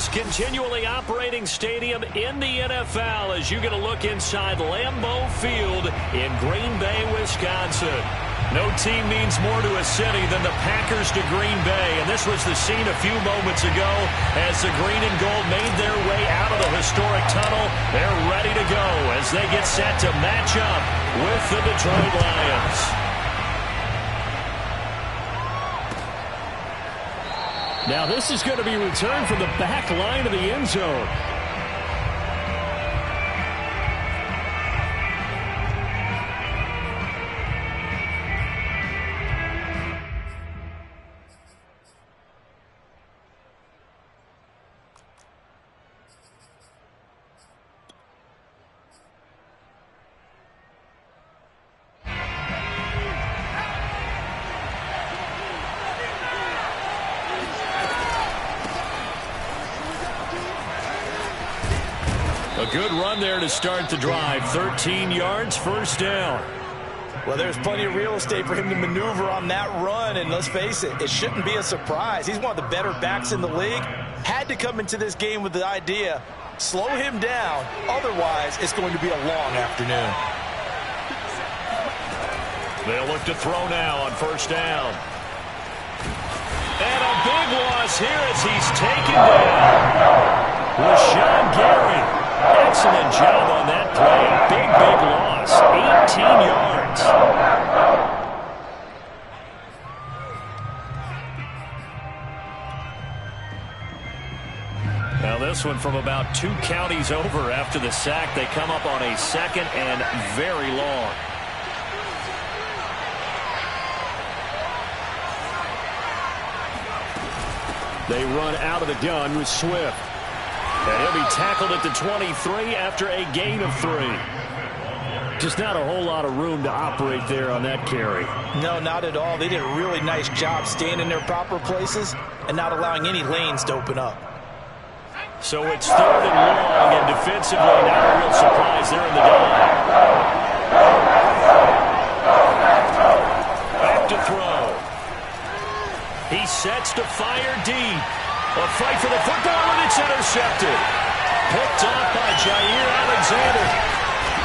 best continually operating stadium in the NFL as you get a look inside Lambeau Field in Green Bay, Wisconsin. No team means more to a city than the Packers to Green Bay, and this was the scene a few moments ago as the green and gold made their way out of the historic tunnel. They're ready to go as they get set to match up with the Detroit Lions. Now this is going to be returned from the back line of the end zone. A good run there to start the drive. 13 yards, first down. Well, there's plenty of real estate for him to maneuver on that run, and let's face it, it shouldn't be a surprise. He's one of the better backs in the league. Had to come into this game with the idea, slow him down, otherwise it's going to be a long afternoon. They'll look to throw now on first down. And a big loss here as he's taken down. Rashawn Gary. Excellent job on that play. Big loss. 18 yards. Now this one from about 2 counties over after the sack. They come up on a second and very long. They run out of the gun with Swift. And he'll be tackled at the 23 after a gain of 3. Just not a whole lot of room to operate there on that carry. No, not at all. They did a really nice job staying in their proper places and not allowing any lanes to open up. So it's 3rd and long, and defensively not a real surprise there in the dive. Back to throw. He sets to fire deep. A fight for the football, and it's intercepted. Picked off by Jair Alexander.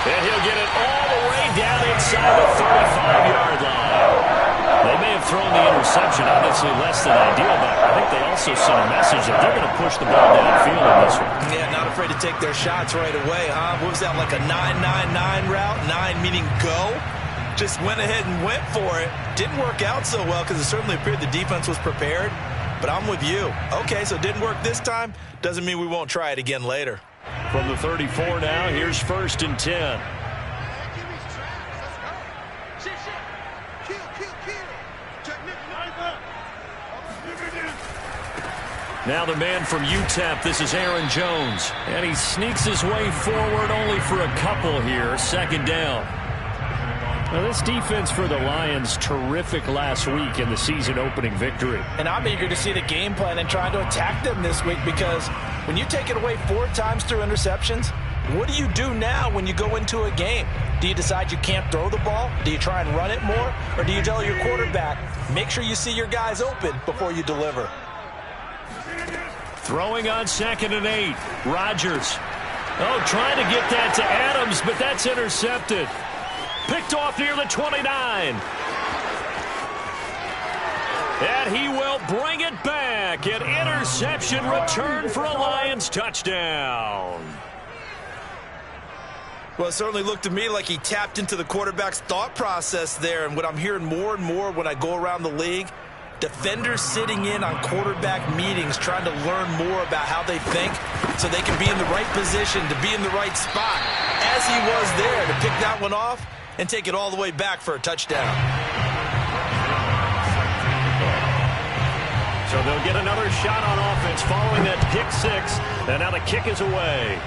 And he'll get it all the way down inside the 35-yard line. They may have thrown the interception, obviously less than ideal, but I think they also sent a message that they're going to push the ball downfield in this one. Yeah, not afraid to take their shots right away, huh? What was that, like a 9-9-9 route? 9 meaning go? Just went ahead and went for it. Didn't work out so well because it certainly appeared the defense was prepared. But I'm with you. Okay, so it didn't work this time. Doesn't mean we won't try it again later. From the 34 now, here's 1st and 10. Now the man from UTEP, this is Aaron Jones. And he sneaks his way forward only for a couple here. 2nd down. Now this defense for the Lions, terrific last week in the season-opening victory. And I'm eager to see the game plan and trying to attack them this week because when you take it away 4 times through interceptions, what do you do now when you go into a game? Do you decide you can't throw the ball? Do you try and run it more? Or do you tell your quarterback, make sure you see your guys open before you deliver? Throwing on 2nd and 8. Rodgers. Oh, trying to get that to Adams, but that's intercepted. Picked off near the 29. And he will bring it back. An interception return for a Lions touchdown. Well, it certainly looked to me like he tapped into the quarterback's thought process there. And what I'm hearing more and more when I go around the league, defenders sitting in on quarterback meetings trying to learn more about how they think so they can be in the right position to be in the right spot, as he was there to pick that one off and take it all the way back for a touchdown. So they'll get another shot on offense following that pick 6, and now the kick is away.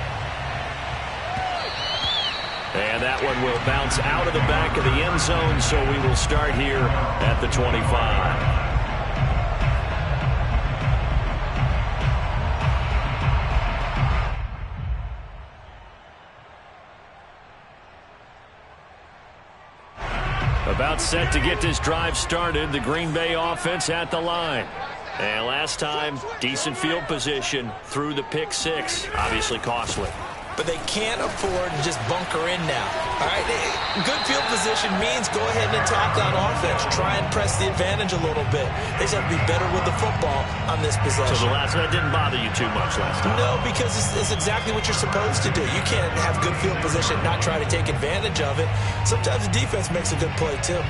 And that one will bounce out of the back of the end zone, so we will start here at the 25. About set to get this drive started. The Green Bay offense at the line. And last time, decent field position through the pick six. Obviously costly. But they can't afford to just bunker in now. All right, good field position means go ahead and attack on offense. Try and press the advantage a little bit. They just have to be better with the football on this possession. So that didn't bother you too much last time? No, because it's exactly what you're supposed to do. You can't have good field position and not try to take advantage of it. Sometimes the defense makes a good play, too.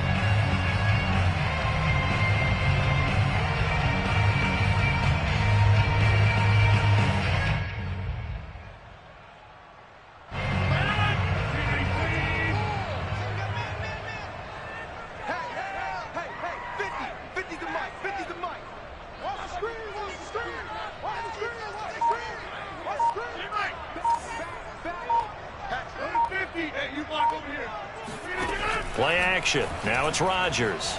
Play action. Now it's Rodgers.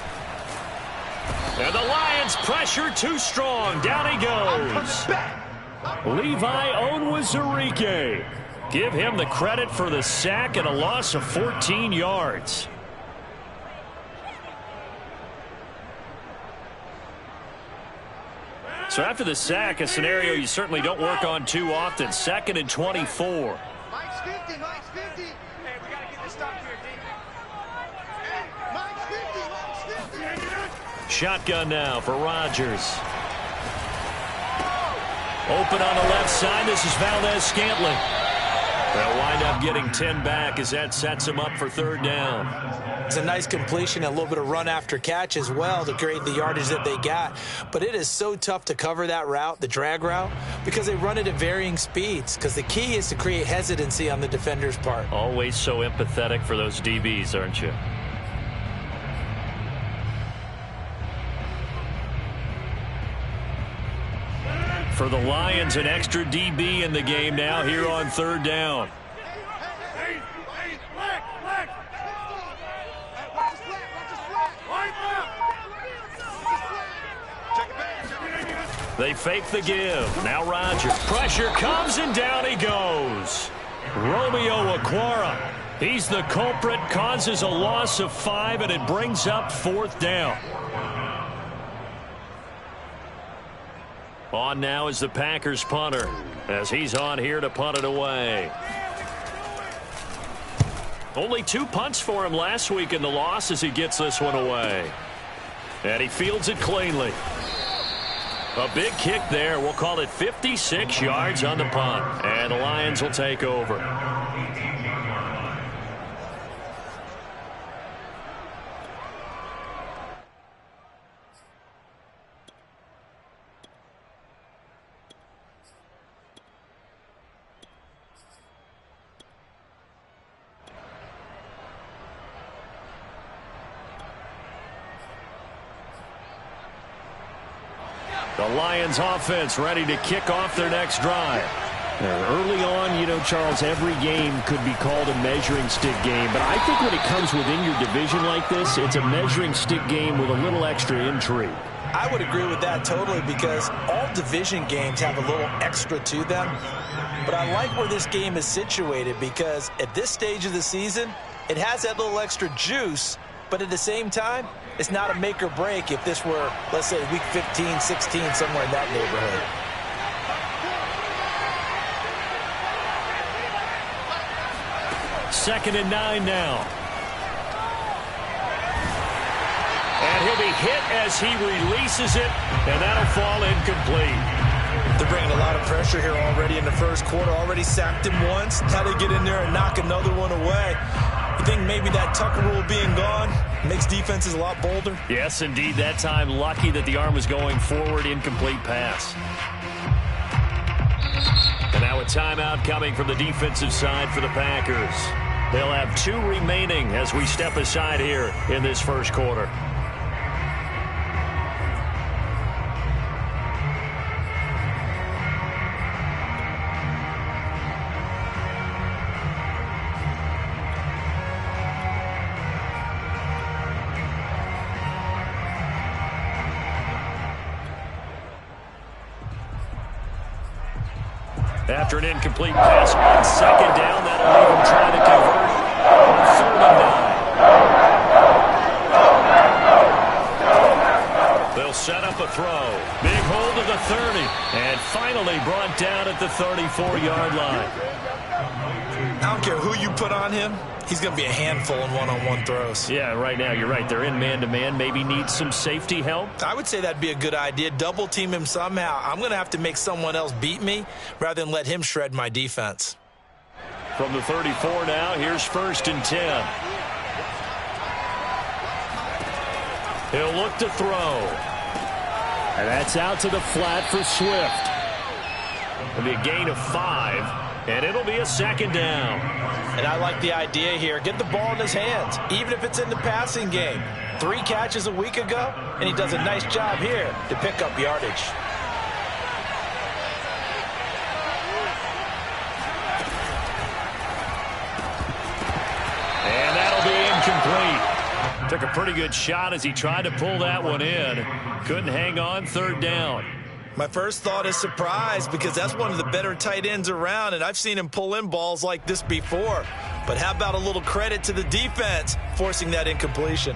And the Lions pressure too strong. Down he goes. Levi Onwuzurike. Give him the credit for the sack and a loss of 14 yards. So after the sack, a scenario you certainly don't work on too often. 2nd and 24. Mike's 50, Mike's 50. Hey, we got to get this stop here, D. Mike's 50, Mike's 50. Shotgun now for Rodgers. Open on the left side. This is Valdez-Scantling. They'll wind up getting 10 back as that sets him up for 3rd down. It's a nice completion, a little bit of run after catch as well to create the yardage that they got. But it is so tough to cover that route, the drag route, because they run it at varying speeds. Because the key is to create hesitancy on the defender's part. Always so empathetic for those DBs, aren't you? For the Lions, an extra DB in the game now here on 3rd down. They fake the give. Now Rodgers. Pressure comes and down he goes. Romeo Okwara. He's the culprit, causes a loss of 5, and it brings up 4th down. On now is the Packers punter as he's on here to punt it away. Only 2 punts for him last week in the loss as he gets this one away. And he fields it cleanly. A big kick there. We'll call it 56 yards on the punt. And the Lions will take over. The Lions offense ready to kick off their next drive. Early on, you know, Charles, every game could be called a measuring stick game. But I think when it comes within your division like this, it's a measuring stick game with a little extra intrigue. I would agree with that totally because all division games have a little extra to them. But I like where this game is situated because at this stage of the season, it has that little extra juice. But at the same time, it's not a make or break if this were, let's say, week 15, 16, somewhere in that neighborhood. Second and 9 now. And he'll be hit as he releases it, and that'll fall incomplete. They're bringing a lot of pressure here already in the first quarter. Already sacked him once. How to get in there and knock another one away. You think maybe that Tucker rule being gone makes defenses a lot bolder? Yes, indeed. That time, lucky that the arm was going forward, incomplete pass. And now a timeout coming from the defensive side for the Packers. They'll have 2 remaining as we step aside here in this first quarter. After an incomplete pass on second down, that'll leave him trying to convert on 3rd and 9. They'll He'll set up a throw. Big hold of the 30. And finally brought down at the 34-yard line. I don't care who you put on him. He's going to be a handful in one-on-one throws. Yeah, right now, you're right. They're in man-to-man. Maybe need some safety help. I would say that'd be a good idea. Double team him somehow. I'm going to have to make someone else beat me rather than let him shred my defense. From the 34 now, here's 1st and 10. He'll look to throw. And that's out to the flat for Swift. It'll be a gain of 5, and it'll be a 2nd down. And I like the idea here. Get the ball in his hands, even if it's in the passing game. 3 catches a week ago, and he does a nice job here to pick up yardage. And that'll be incomplete. Took a pretty good shot as he tried to pull that one in. Couldn't hang on. 3rd down. My first thought is surprise because that's one of the better tight ends around, and I've seen him pull in balls like this before. But how about a little credit to the defense forcing that incompletion?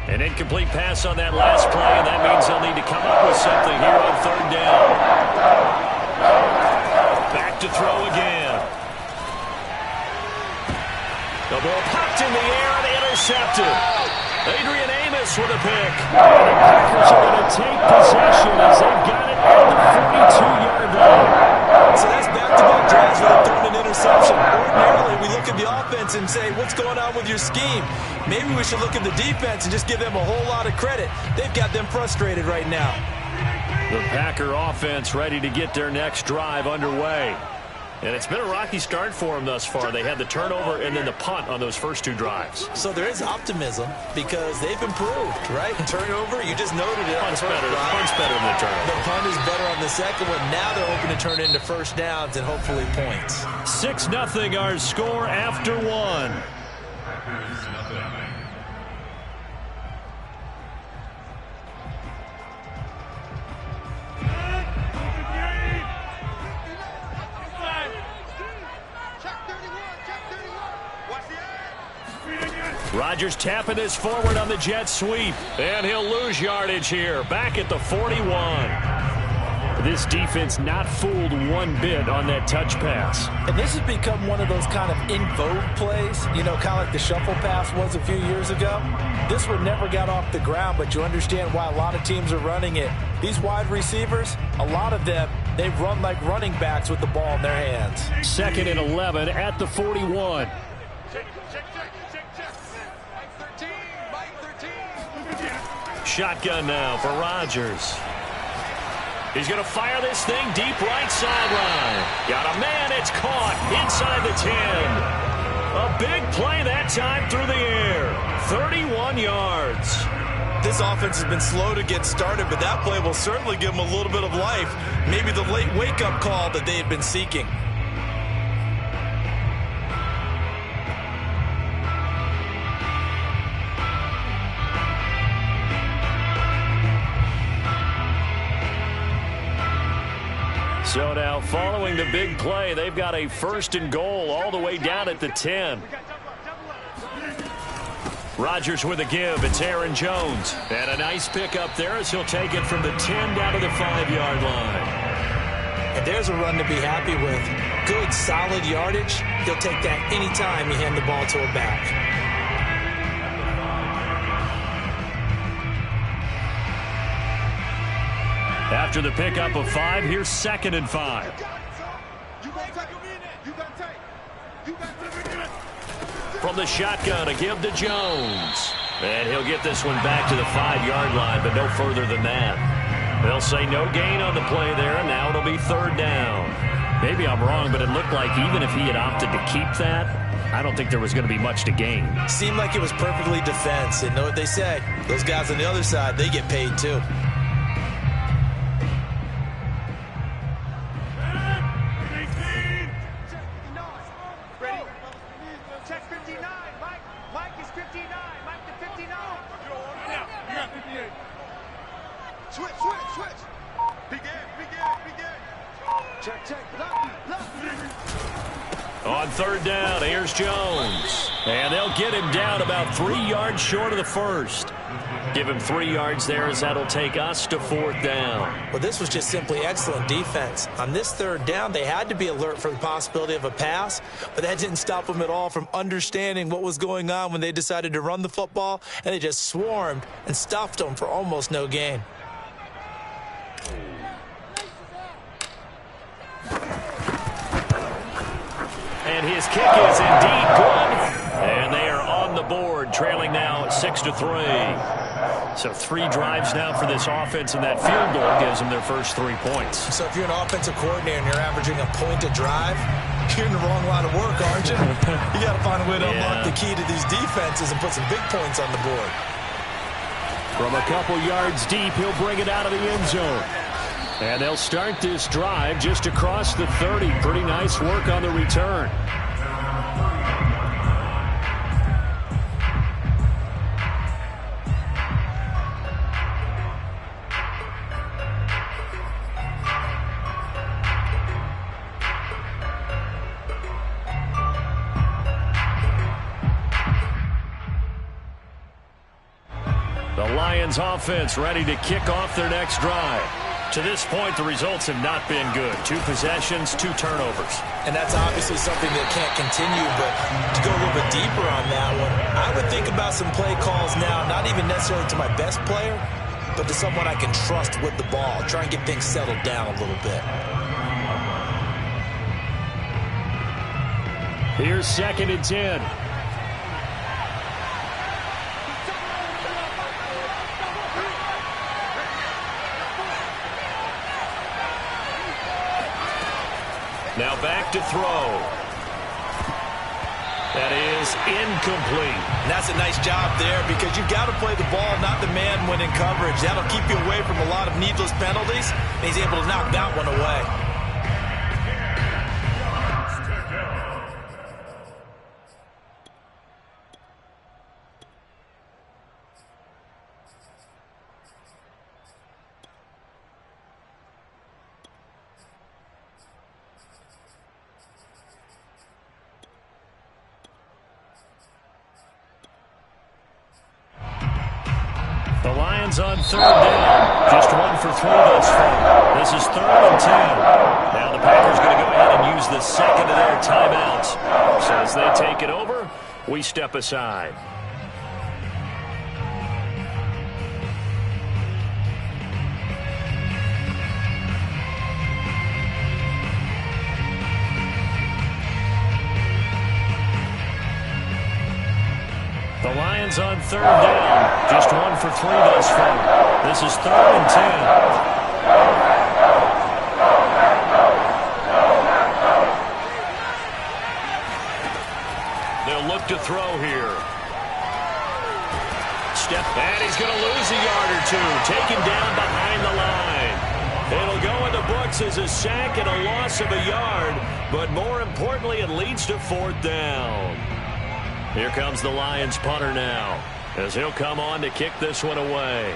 An incomplete pass on that last play, and that means they'll need to come up with something here on 3rd down. Back to throw again. The ball popped in the air and intercepted. Adrian Amos with a pick. And the Packers are going to take possession as they've got it at the 42-yard line. So that's back-to-back drives where they've thrown an interception. Ordinarily, we look at the offense and say, what's going on with your scheme? Maybe we should look at the defense and just give them a whole lot of credit. They've got them frustrated right now. The Packer offense ready to get their next drive underway. And it's been a rocky start for them thus far. They had the turnover and then the punt on those first 2 drives. So there is optimism because they've improved, right? Turnover, you just noted it. Punt's better than the turnover. The punt is better on the second one. Now they're hoping to turn it into first downs and hopefully points. 6-0 our score after 1. Rodgers tapping this forward on the jet sweep. And he'll lose yardage here. Back at the 41. This defense not fooled one bit on that touch pass. And this has become one of those kind of in vogue plays, you know, kind of like the shuffle pass was a few years ago. This one never got off the ground, but you understand why a lot of teams are running it. These wide receivers, a lot of them, they run like running backs with the ball in their hands. 2nd and 11 at the 41. Shotgun now for Rodgers. He's going to fire this thing deep right sideline. Got a man, it's caught inside the 10. A big play that time through the air. 31 yards. This offense has been slow to get started, but that play will certainly give them a little bit of life. Maybe the late wake-up call that they had been seeking. So now, following the big play, they've got a 1st and goal all the way down at the 10. Rodgers with a give. It's Aaron Jones. And a nice pickup there as he'll take it from the 10 down to the 5-yard line. And there's a run to be happy with. Good, solid yardage. He'll take that anytime you hand the ball to a back. After the pickup of 5, here's 2nd and 5. From the shotgun, a give to Jones. And he'll get this one back to the 5-yard line, but no further than that. They'll say no gain on the play there, and now it'll be 3rd down. Maybe I'm wrong, but it looked like even if he had opted to keep that, I don't think there was going to be much to gain. Seemed like it was perfectly defense. And know what they say? Those guys on the other side, they get paid too. Switch. On third down, here's Jones. And they'll get him down about 3 yards short of the first. Give him 3 yards there as that'll take us to fourth down. Well, this was just simply excellent defense. On this third down, they had to be alert for the possibility of a pass, but that didn't stop them at all from understanding what was going on when they decided to run the football, and they just swarmed and stuffed them for almost no gain. And his kick is indeed good. And they are on the board, trailing now 6-3. So 3 drives now for this offense, and that field goal gives them their first 3 points. So if you're an offensive coordinator and you're averaging a point a drive, you're in the wrong line of work, aren't you? You got to find a way to unlock the key to these defenses and put some big points on the board. From a couple yards deep, he'll bring it out of the end zone. And they'll start this drive just across the 30. Pretty nice work on the return. The Lions offense ready to kick off their next drive. To this point, the results have not been good. 2 possessions, 2 turnovers. And that's obviously something that can't continue, but to go a little bit deeper on that one, I would think about some play calls now, not even necessarily to my best player, but to someone I can trust with the ball. Try and get things settled down a little bit. Here's 2nd and 10. Now back to throw. That is incomplete. And that's a nice job there because you've got to play the ball, not the man when in coverage. That'll keep you away from a lot of needless penalties, and he's able to knock that one away. The Lions on third down. Just 1 for 3 thus far. This is 3rd and 10. Now the Packers going to go ahead and use the second of their timeouts. So as they take it over, we step aside. The Lions on third down. Just 1 for 3 thus far. This is 3rd and 10. They'll look to throw here. Step, and he's going to lose a yard or 2. Taken down behind the line. It'll go in the books as a sack and a loss of a yard, but more importantly, it leads to 4th down. Here comes the Lions punter now, as he'll come on to kick this one away.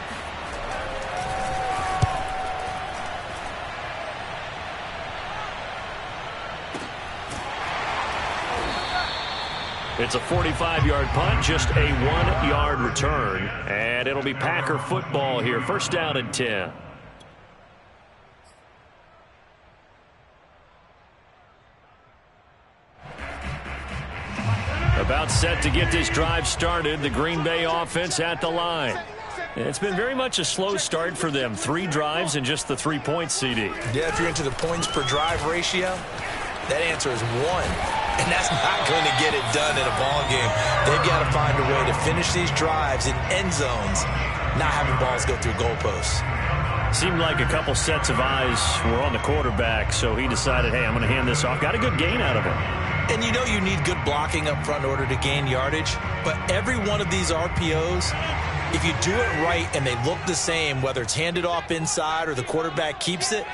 It's a 45-yard punt, just a 1-yard return, and it'll be Packer football here. 1st down and 10. About set to get this drive started. The Green Bay offense at the line. It's been very much a slow start for them. 3 drives and just the 3 points, CD. Yeah, if you're into the points per drive ratio, that answer is 1. And that's not going to get it done in a ball game. They've got to find a way to finish these drives in end zones, not having balls go through goalposts. Seemed like a couple sets of eyes were on the quarterback, so he decided, hey, I'm going to hand this off. Got a good gain out of him. And you know you need good blocking up front in order to gain yardage, but every one of these RPOs, if you do it right and they look the same, whether it's handed off inside or the quarterback keeps it,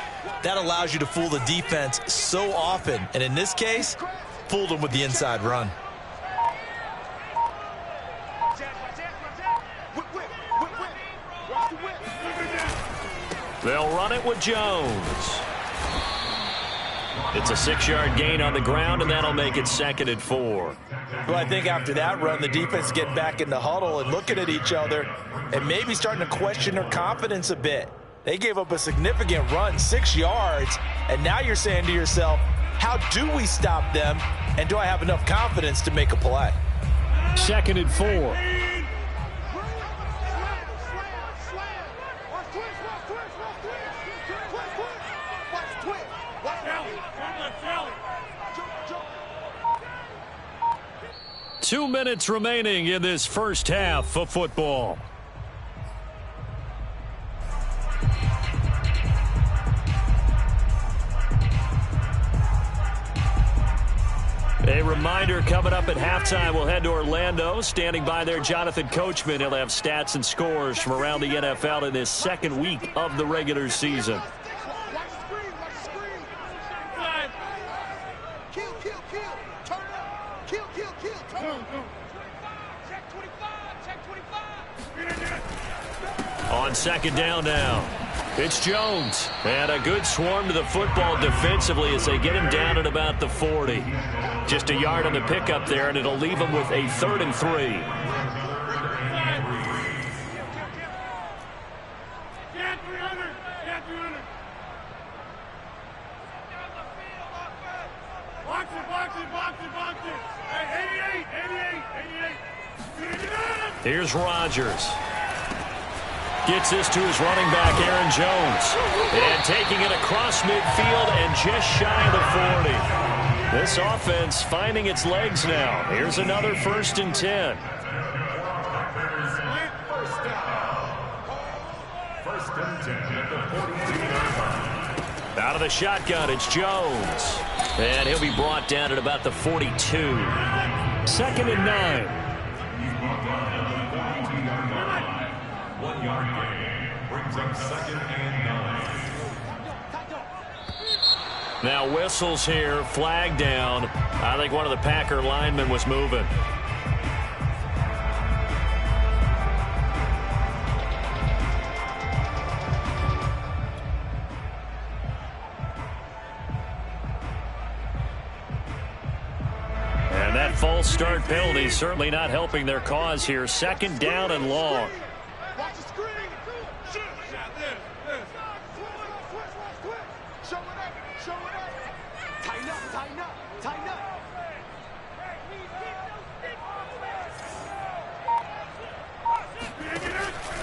that allows you to fool the defense so often. And in this case, fooled them with the inside run. They'll run it with Jones. It's a 6-yard gain on the ground, and that'll make it 2nd and 4. Well, I think after that run, the defense getting back in the huddle and looking at each other and maybe starting to question their confidence a bit. They gave up a significant run, 6 yards, and now you're saying to yourself, how do we stop them, and do I have enough confidence to make a play? 2nd and 4. Two minutes remaining in this first half of football. A reminder, coming up at halftime, we'll head to Orlando. Standing by there, Jonathan Coachman. He'll have stats and scores from around the NFL in this second week of the regular season. On 2nd down now, it's Jones. And a good swarm to the football defensively as they get him down at about the 40. Just a yard on the pickup there, and it'll leave him with a 3rd and 3. Here's Rodgers. Gets this to his running back, Aaron Jones. And taking it across midfield and just shy of the 40. This offense finding its legs now. Here's another 1st and 10. Out of the shotgun, it's Jones. And he'll be brought down at about the 42. 2nd and 9. 1 yard gain brings up 2nd and 9. Now whistles here, flag down. I think one of the Packer linemen was moving. And that false start penalty certainly not helping their cause here. 2nd down and long.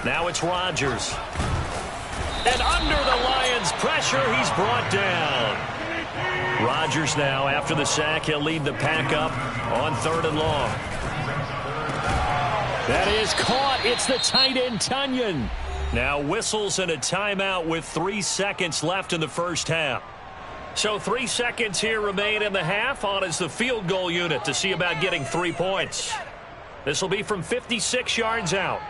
Now it's Rodgers. And under the Lions' pressure, he's brought down. Rodgers now, after the sack, he'll lead the pack up on 3rd and long. That is caught. It's the tight end, Tunyon. Now whistles and a timeout with 3 seconds left in the first half. So 3 seconds here remain in the half. On is the field goal unit to see about getting 3 points. This will be from 56 yards out.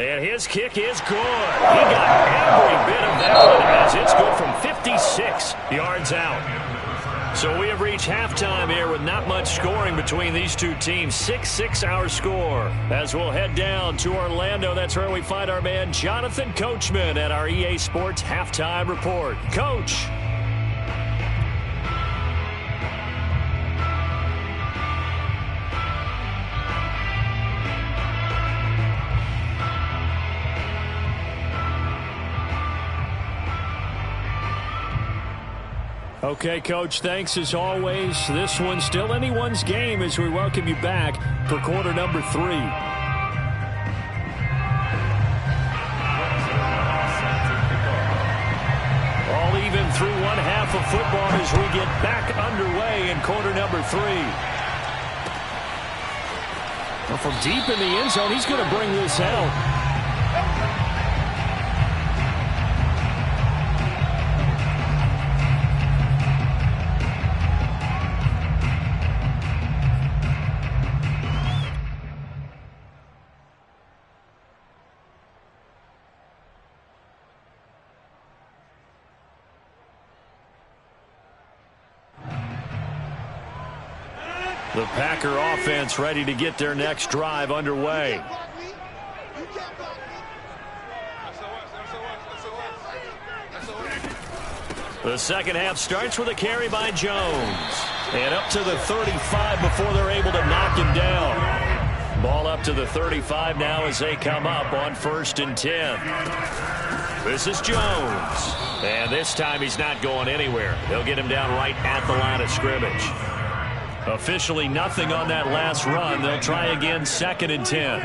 And his kick is good. He got every bit of that one as it's good from 56 yards out. So we have reached halftime here with not much scoring between these two teams. 6-6 our score. As we'll head down to Orlando, that's where we find our man Jonathan Coachman at our EA Sports Halftime Report. Coach. Okay, Coach, thanks as always. This one's still anyone's game as we welcome you back for quarter number 3. All even through one half of football as we get back underway in quarter number 3. Well, from deep in the end zone, he's going to bring this out. The Packer offense ready to get their next drive underway. The second half starts with a carry by Jones. And up to the 35 before they're able to knock him down. Ball up to the 35 now as they come up on 1st and 10. This is Jones. And this time he's not going anywhere. They'll get him down right at the line of scrimmage. Officially nothing on that last run. They'll try again 2nd and 10.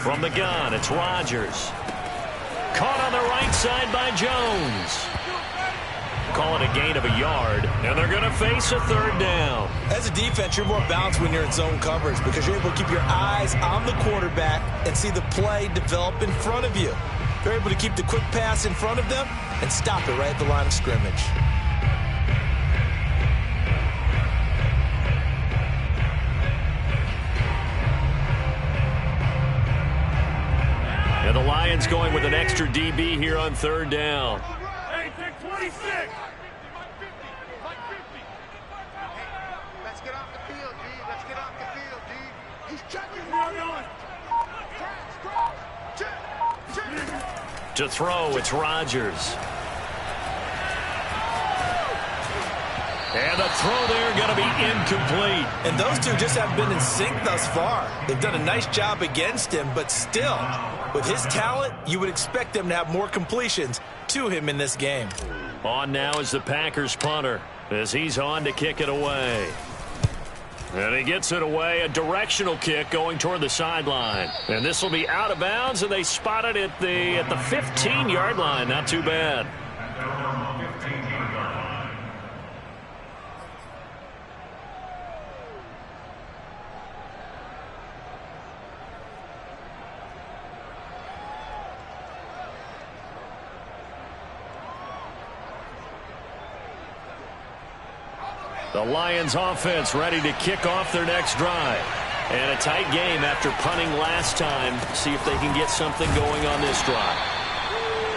From the gun, it's Rodgers. Caught on the right side by Jones. Call it a gain of a yard, and they're going to face a 3rd down. As a defense, you're more balanced when you're in zone coverage because you're able to keep your eyes on the quarterback and see the play develop in front of you. You're able to keep the quick pass in front of them and stop it right at the line of scrimmage. And the Lions going with an extra DB here on 3rd down. Hey, take 26. Let's get off the field, D. Let's get off the field, D. He's checking. To throw, it's Rodgers. And the throw there going to be incomplete. And those two just haven't been in sync thus far. They've done a nice job against him, but still, with his talent, you would expect them to have more completions to him in this game. On now is the Packers punter as he's on to kick it away. And he gets it away, a directional kick going toward the sideline. And this will be out of bounds, and they spot it at the 15-yard line. Not too bad. The Lions offense ready to kick off their next drive. And a tight game after punting last time. See if they can get something going on this drive.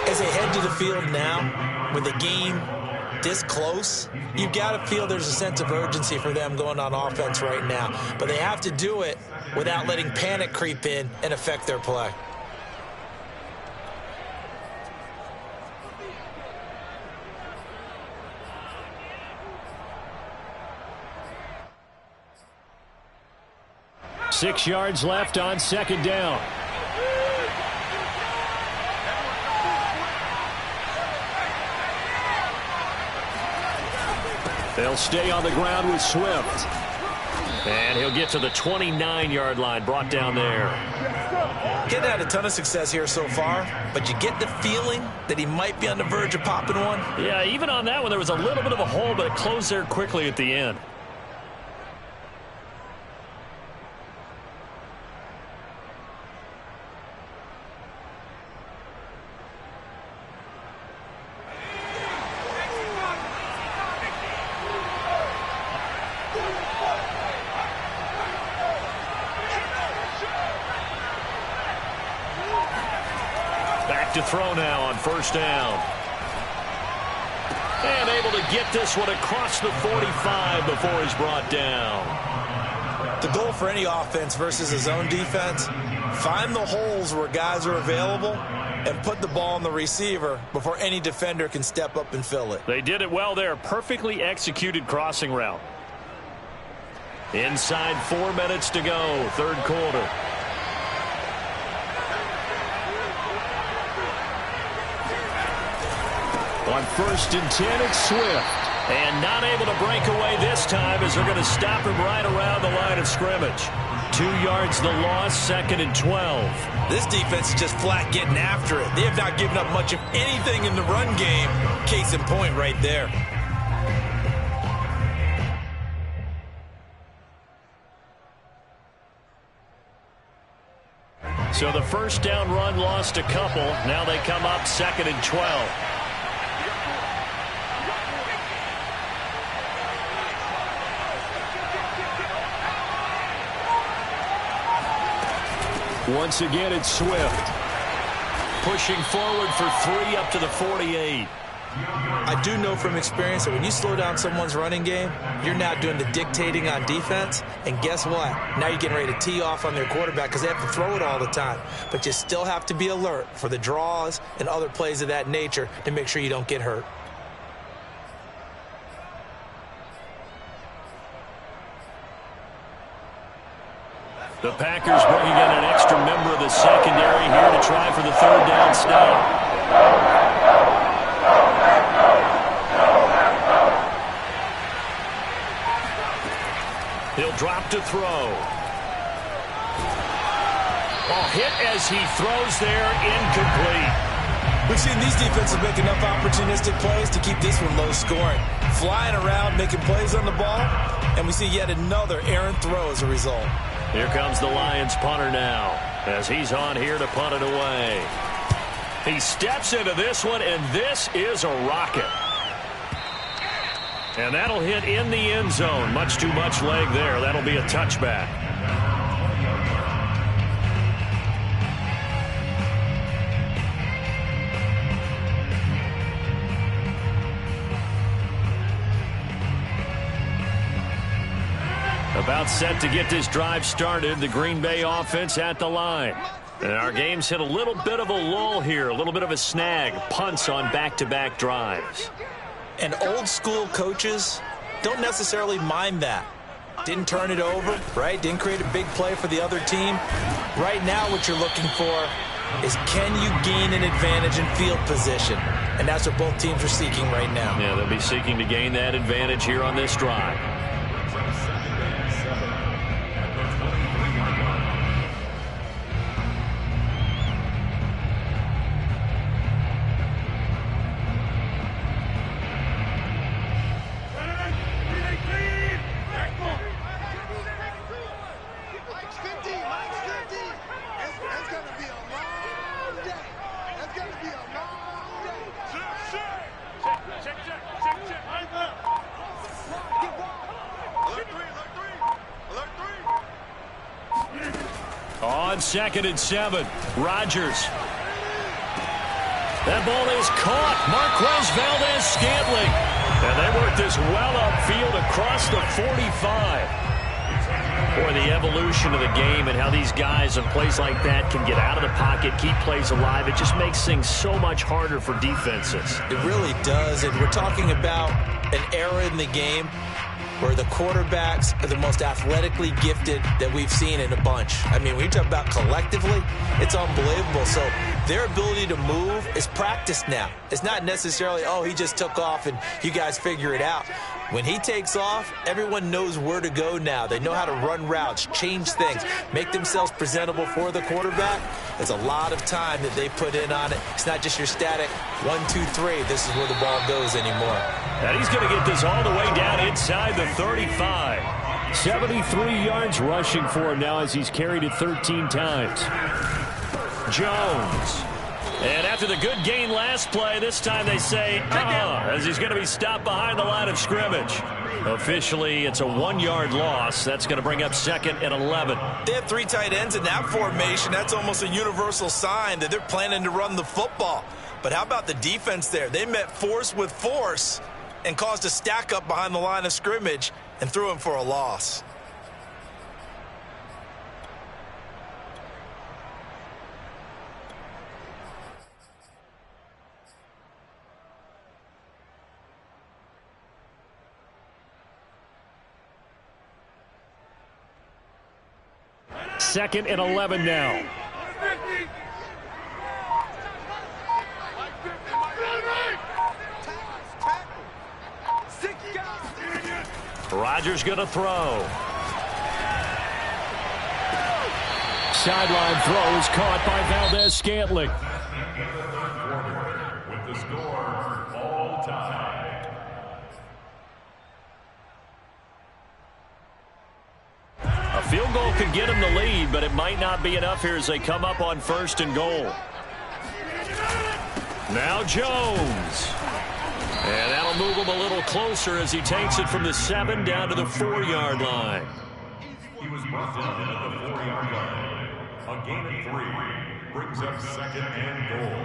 As they head to the field now, with the game this close, you've got to feel there's a sense of urgency for them going on offense right now. But they have to do it without letting panic creep in and affect their play. Six yards left on 2nd down. They'll stay on the ground with Swift. And he'll get to the 29-yard line, brought down there. Getting had a ton of success here so far, but you get the feeling that he might be on the verge of popping one. Yeah, even on that one, there was a little bit of a hole, but it closed there quickly at the end. To throw now on 1st down. And able to get this one across the 45 before he's brought down. The goal for any offense versus his own defense, find the holes where guys are available and put the ball on the receiver before any defender can step up and fill it. They did it well there. Perfectly executed crossing route. Inside 4 minutes to go, 3rd quarter. On 1st and 10, it's Swift. And not able to break away this time as they're going to stop him right around the line of scrimmage. 2 yards the loss, 2nd and 12. This defense is just flat getting after it. They have not given up much of anything in the run game. Case in point right there. So the 1st down run lost a couple. Now they come up 2nd and 12. Once again, it's Swift. Pushing forward for 3 up to the 48. I do know from experience that when you slow down someone's running game, you're now doing the dictating on defense. And guess what? Now you're getting ready to tee off on their quarterback because they have to throw it all the time. But you still have to be alert for the draws and other plays of that nature to make sure you don't get hurt. The Packers bringing in an extra member of the secondary here to try for the third down stop. He'll drop to throw. Ball hit as he throws there, incomplete. We've seen these defenses make enough opportunistic plays to keep this one low scoring. Flying around, making plays on the ball, and we see yet another errant throw as a result. Here comes the Lions punter now as he's on here to punt it away. He steps into this one, and this is a rocket. And that'll hit in the end zone. Much too much leg there. That'll be a touchback. About set to get this drive started. The Green Bay offense at the line. And our game's hit a little bit of a lull here. A little bit of a snag. Punts on back-to-back drives. And old school coaches don't necessarily mind that. Didn't turn it over, right? Didn't create a big play for the other team. Right now what you're looking for is can you gain an advantage in field position? And that's what both teams are seeking right now. Yeah, they'll be seeking to gain that advantage here on this drive. On 2nd and 7, Rodgers. That ball is caught. Marquez Valdez-Scantling. And they work this well upfield across the 45. Boy, the evolution of the game and how these guys in plays like that can get out of the pocket, keep plays alive, it just makes things so much harder for defenses. It really does, and we're talking about an era in the game where the quarterbacks are the most athletically gifted that we've seen in a bunch. I mean, when you talk about collectively, it's unbelievable. So their ability to move is practiced now. It's not necessarily, oh, he just took off and you guys figure it out. When he takes off, everyone knows where to go now. They know how to run routes, change things, make themselves presentable for the quarterback. There's a lot of time that they put in on it. It's not just your static 1, 2, 3. This is where the ball goes anymore. And he's going to get this all the way down inside the 35. 73 yards rushing for him now as he's carried it 13 times. Jones. And after the good gain last play, this time they say, as he's going to be stopped behind the line of scrimmage. Officially, it's a 1-yard loss. That's going to bring up 2nd and 11. They have 3 tight ends in that formation. That's almost a universal sign that they're planning to run the football. But how about the defense there? They met force with force and caused a stack up behind the line of scrimmage and threw him for a loss. Second and 11 now. Rodgers going to throw. Sideline throw is caught by Valdez-Scantling. With the score, all time. A field goal could get him the lead, but it might not be enough here as they come up on 1st and goal. Now Jones. And that'll move him a little closer as he takes it from the 7 down to the 4-yard line. He was brought down at the 4-yard line. A gain of 3 brings up 2nd and goal.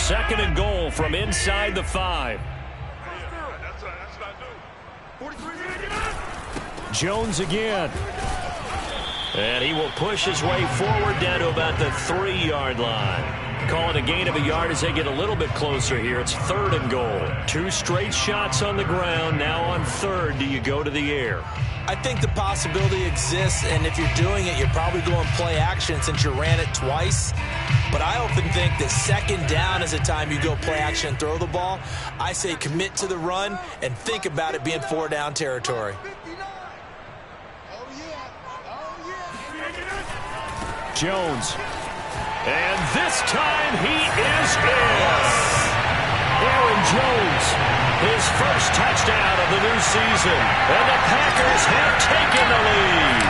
2nd and goal from inside the 5. Jones again. And he will push his way forward down to about the 3-yard line. Call it a gain of a yard as they get a little bit closer here. It's 3rd and goal. 2 straight shots on the ground. Now on 3rd, do you go to the air? I think the possibility exists, and if you're doing it, you're probably going play action since you ran it twice. But I often think that 2nd down is the time you go play action and throw the ball. I say commit to the run and think about it being 4-down territory. Jones. And this time he is in. Aaron Jones, his first touchdown of the new season. And the Packers have taken the lead.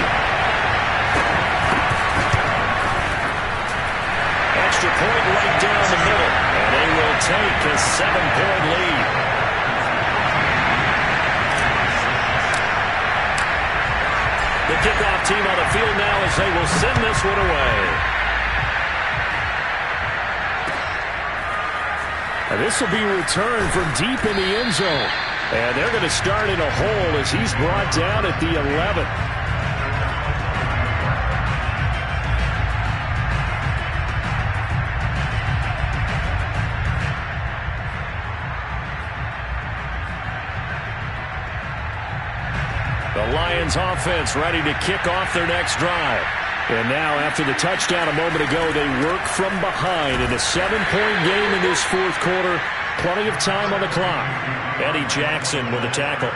Extra point right down the middle. And they will take a 7-point lead. The kickoff team on the field now as they will send this one away. And this will be returned from deep in the end zone. And they're going to start in a hole as he's brought down at the 11. The Lions offense ready to kick off their next drive. And now, after the touchdown a moment ago, they work from behind in a 7-point game in this 4th quarter. Plenty of time on the clock. Eddie Jackson with a tackle.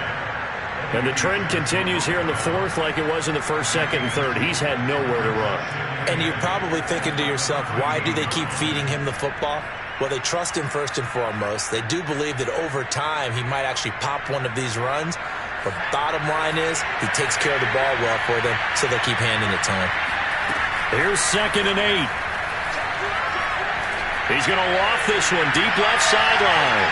And the trend continues here in the 4th like it was in the 1st, 2nd, and 3rd. He's had nowhere to run. And you're probably thinking to yourself, why do they keep feeding him the football? Well, they trust him first and foremost. They do believe that over time he might actually pop one of these runs. But bottom line is he takes care of the ball well for them, so they keep handing it to him. Here's 2nd and 8. He's going to loft this one deep left sideline.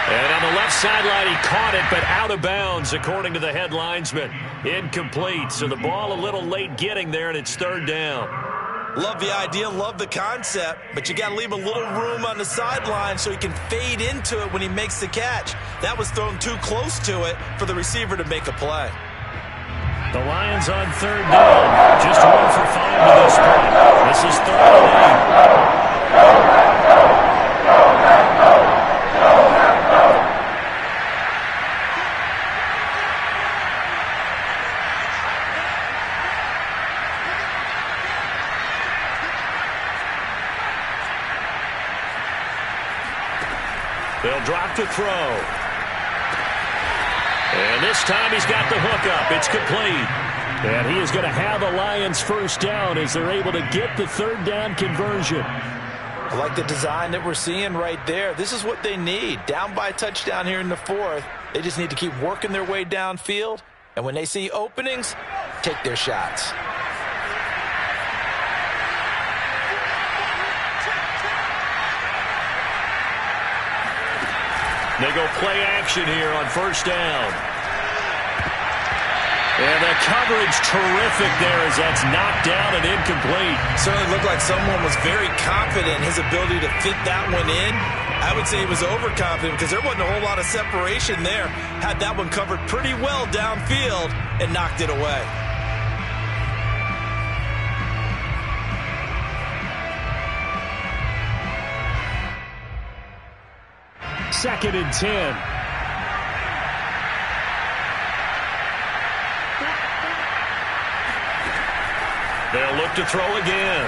And on the left sideline, he caught it, but out of bounds, according to the head linesman. Incomplete, so the ball a little late getting there, and it's 3rd down. Love the idea, love the concept, but you got to leave a little room on the sideline so he can fade into it when he makes the catch. That was thrown too close to it for the receiver to make a play. The Lions on 3rd down. Just 1 for 5 to this point. This is 3rd and 8. They'll drop to throw. And this time he's got the hook up. It's complete. And he is going to have a Lions 1st down as they're able to get the 3rd down conversion. I like the design that we're seeing right there. This is what they need. Down by a touchdown here in the 4th. They just need to keep working their way downfield. And when they see openings, take their shots. They go play action here on 1st down. And the coverage terrific there as that's knocked down and incomplete. Certainly looked like someone was very confident in his ability to fit that one in. I would say he was overconfident because there wasn't a whole lot of separation there. Had that one covered pretty well downfield and knocked it away. Second and 10. They'll look to throw again.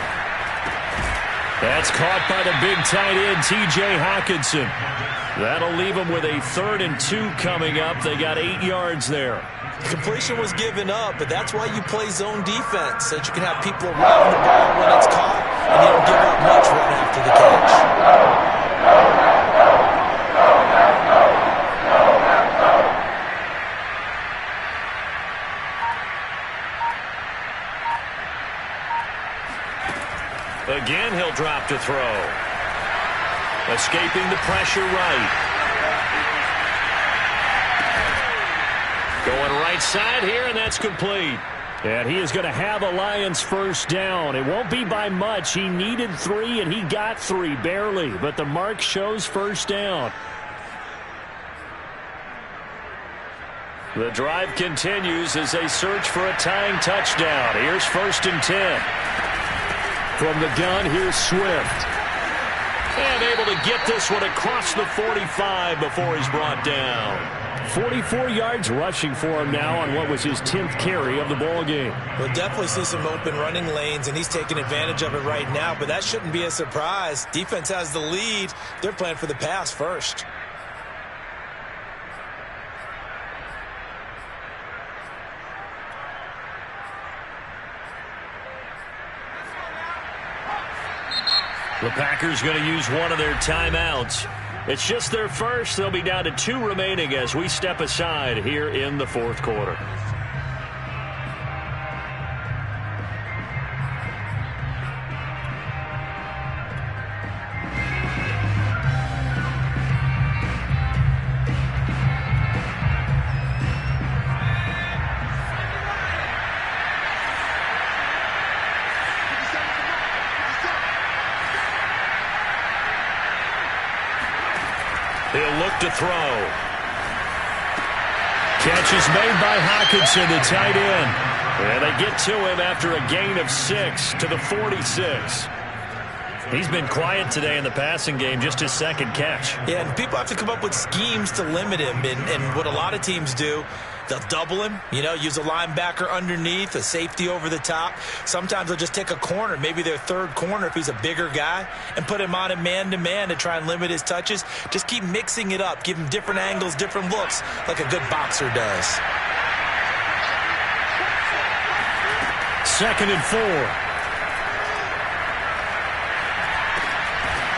That's caught by the big tight end, T.J. Hawkinson. That'll leave them with a 3rd and 2 coming up. They got 8 yards there. Completion was given up, but that's why you play zone defense, so that you can have people around the ball when it's caught, and you don't give up much right after the catch. Again, he'll drop to throw. Escaping the pressure right. Going right side here, and that's complete. And he is going to have a Lions first down. It won't be by much. He needed 3, and he got 3, barely. But the mark shows first down. The drive continues as they search for a tying touchdown. Here's 1st and 10. From the gun, here's Swift. And able to get this one across the 45 before he's brought down. 44 yards rushing for him now on what was his 10th carry of the ball game. We'll definitely see some open running lanes, and he's taking advantage of it right now, but that shouldn't be a surprise. Defense has the lead. They're playing for the pass first. The Packers going to use one of their timeouts. It's just their first. They'll be down to 2 remaining as we step aside here in the 4th quarter. He'll look to throw. Catch is made by Hockenson, the tight end. And they get to him after a gain of 6 to the 46. He's been quiet today in the passing game, just his 2nd catch. Yeah, and people have to come up with schemes to limit him. And what a lot of teams do, they'll double him, use a linebacker underneath, a safety over the top. Sometimes they'll just take a corner, maybe their 3rd corner if he's a bigger guy, and put him on a man-to-man to try and limit his touches. Just keep mixing it up, give him different angles, different looks, like a good boxer does. 2nd and 4.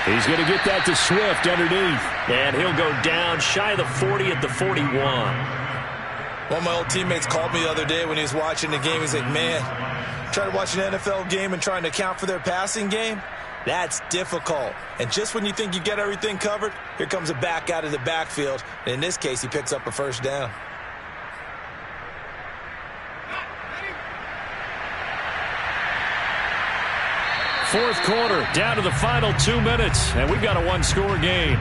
He's going to get that to Swift underneath. And he'll go down shy of the 40 at the 41. One of my old teammates called me the other day when he was watching the game. He's like, man, trying to watch an NFL game and trying to account for their passing game, that's difficult. And just when you think you get everything covered, here comes a back out of the backfield. And in this case, he picks up a first down. Fourth quarter, down to the final 2 minutes, and we've got a 1-score game.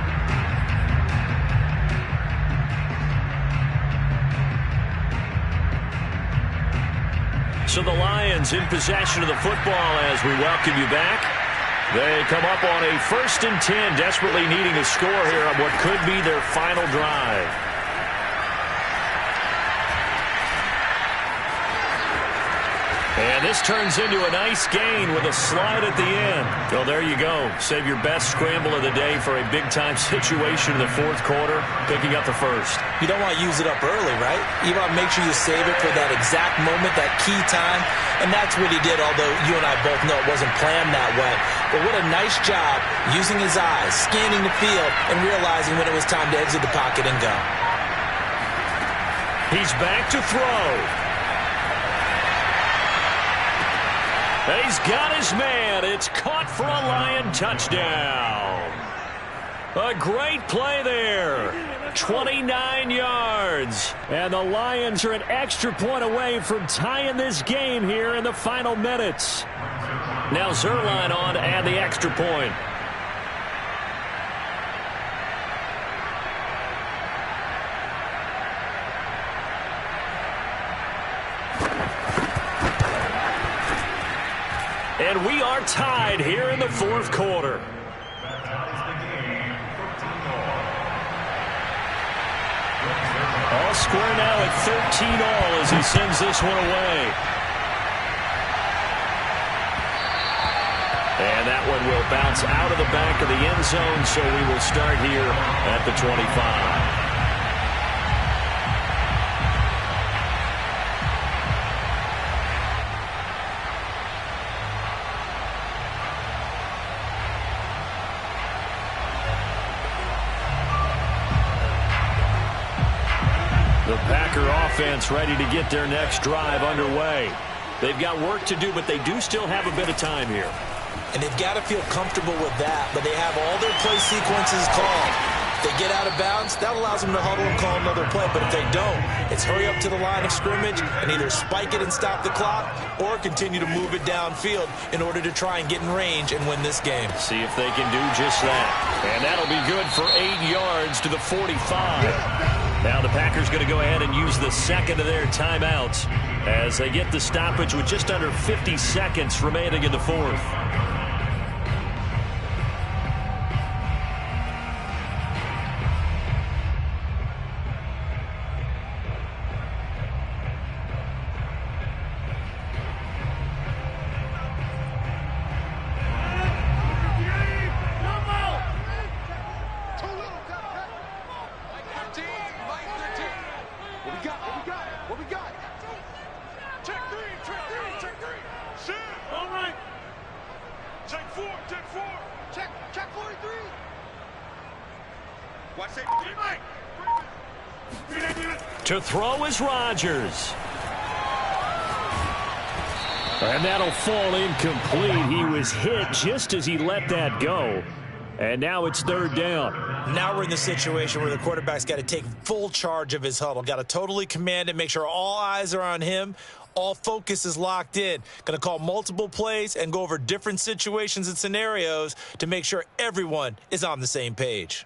So the Lions in possession of the football as we welcome you back. They come up on a 1st and 10, desperately needing a score here on what could be their final drive. And this turns into a nice gain with a slide at the end. Well, there you go. Save your best scramble of the day for a big-time situation in the 4th quarter, picking up the 1st. You don't want to use it up early, right? You want to make sure you save it for that exact moment, that key time. And that's what he did, although you and I both know it wasn't planned that way. But what a nice job using his eyes, scanning the field, and realizing when it was time to exit the pocket and go. He's back to throw. He's got his man. It's caught for a Lion touchdown. A great play there. 29 yards. And the Lions are an extra point away from tying this game here in the final minutes. Now Zerline on to add the extra point. And we are tied here in the 4th quarter. All square now at 13-all as he sends this one away. And that one will bounce out of the back of the end zone, so we will start here at the 25. The Packer offense ready to get their next drive underway. They've got work to do, but they do still have a bit of time here. And they've got to feel comfortable with that, but they have all their play sequences called. They get out of bounds, that allows them to huddle and call another play. But if they don't, it's hurry up to the line of scrimmage and either spike it and stop the clock or continue to move it downfield in order to try and get in range and win this game. See if they can do just that. And that'll be good for 8 yards to the 45. Now the Packers going to go ahead and use the second of their timeouts as they get the stoppage with just under 50 seconds remaining in the fourth. To throw is Rodgers. And that'll fall incomplete. He was hit just as he let that go. And now it's third down. Now we're in the situation where the quarterback's got to take full charge of his huddle. Got to totally command it, make sure all eyes are on him. All focus is locked in. Going to call multiple plays and go over different situations and scenarios to make sure everyone is on the same page.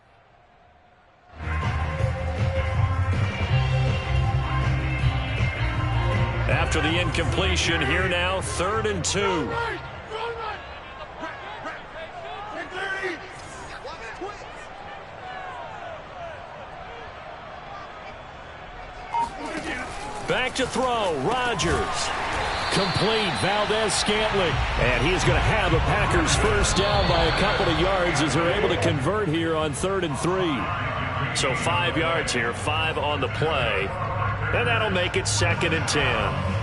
After the incompletion, here now, 3rd and 2. Back to throw, Rodgers. Complete, Valdez-Scantling. And he's going to have the Packers first down by a couple of yards as they're able to convert here on 3rd and 3. So 5 yards here, 5 on the play. And that'll make it 2nd and 10.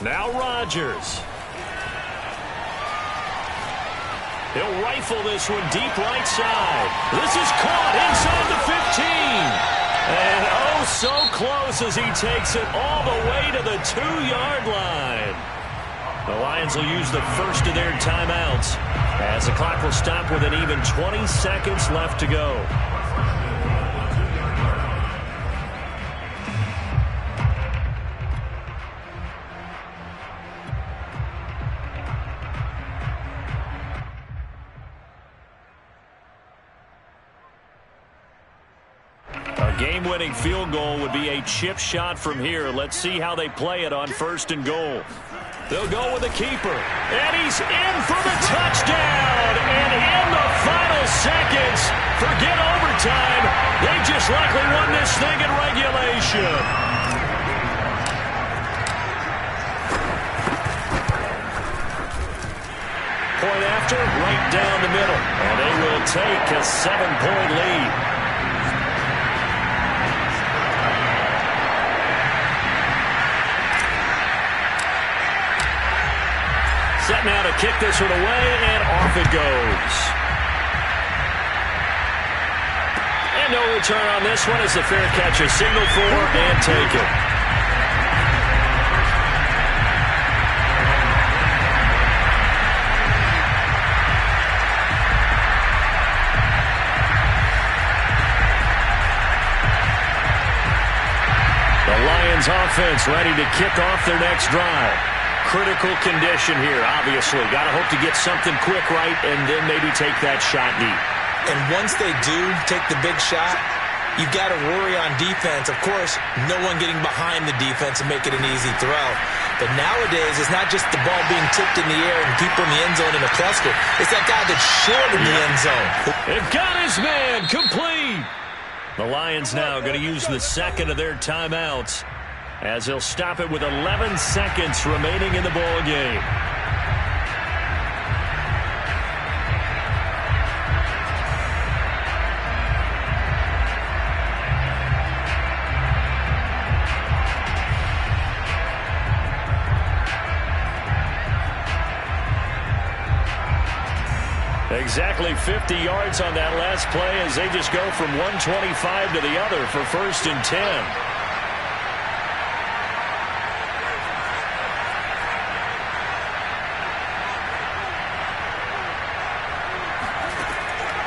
Now Rodgers. He'll rifle this one deep right side. This is caught inside the 15. And oh, so close as he takes it all the way to the 2-yard line. The Lions will use the first of their timeouts as the clock will stop with an even 20 seconds left to go. Game-winning field goal would be a chip shot from here. Let's see how they play it on 1st and goal. They'll go with the keeper. And he's in for the touchdown. And in the final seconds, forget overtime. They just likely won this thing in regulation. Point after, right down the middle. And they will take a 7-point lead. Set now to kick this one away, and off it goes. And no return on this one as the fair catch is signaled for and taken. The Lions offense ready to kick off their next drive. Critical condition here, obviously. Got to hope to get something quick right and then maybe take that shot deep. And once they do take the big shot, you've got to worry on defense. Of course, no one getting behind the defense and make it an easy throw. But nowadays, it's not just the ball being tipped in the air and people in the end zone in a cluster. It's that guy that's short in the end zone. It got his man complete. The Lions now going to use the second of their timeouts as they'll stop it with 11 seconds remaining in the ball game. Exactly 50 yards on that last play as they just go from 125 to the other for 1st and 10.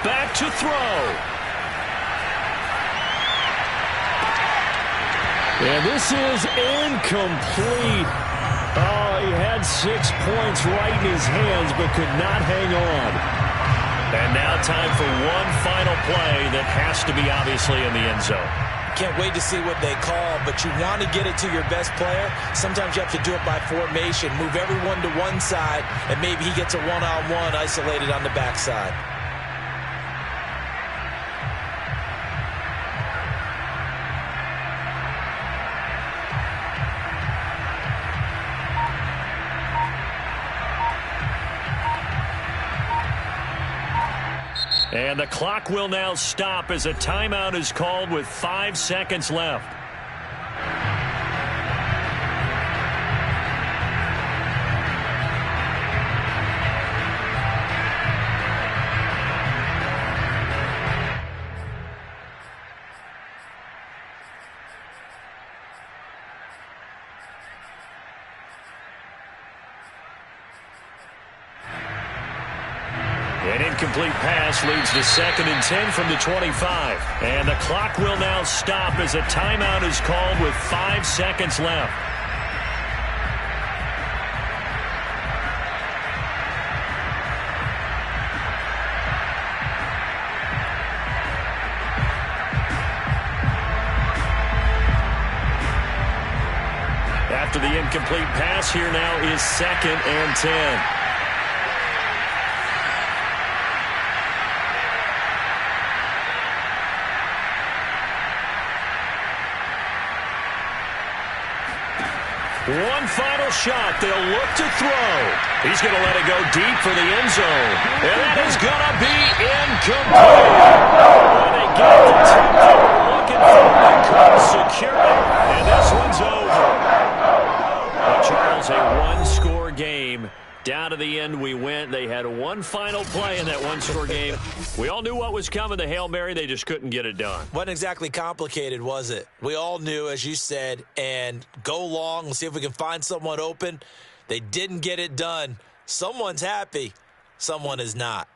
Back to throw. And this is incomplete. Oh, he had 6 points right in his hands but could not hang on. And now time for one final play that has to be obviously in the end zone. Can't wait to see what they call, but you want to get it to your best player. Sometimes you have to do it by formation. Move everyone to one side, and maybe he gets a one-on-one isolated on the backside. And the clock will now stop as a timeout is called with 5 seconds left. An incomplete pass leads to 2nd and 10 from the 25. And the clock will now stop as a timeout is called with 5 seconds left. After the incomplete pass, here now is 2nd and 10. One final shot. They'll look to throw. He's going to let it go deep for the end zone. And that is going to be incomplete. And they get the tip they were looking for. They couldn't secure it. And this one's over. Well, Charles, a one-score game. Down to the end we went. They had one final play in that one-score game. We all knew what was coming, the Hail Mary. They just couldn't get it done. Wasn't exactly complicated, was it? We all knew, as you said, and go long. We'll see if we can find someone open. They didn't get it done. Someone's happy. Someone is not.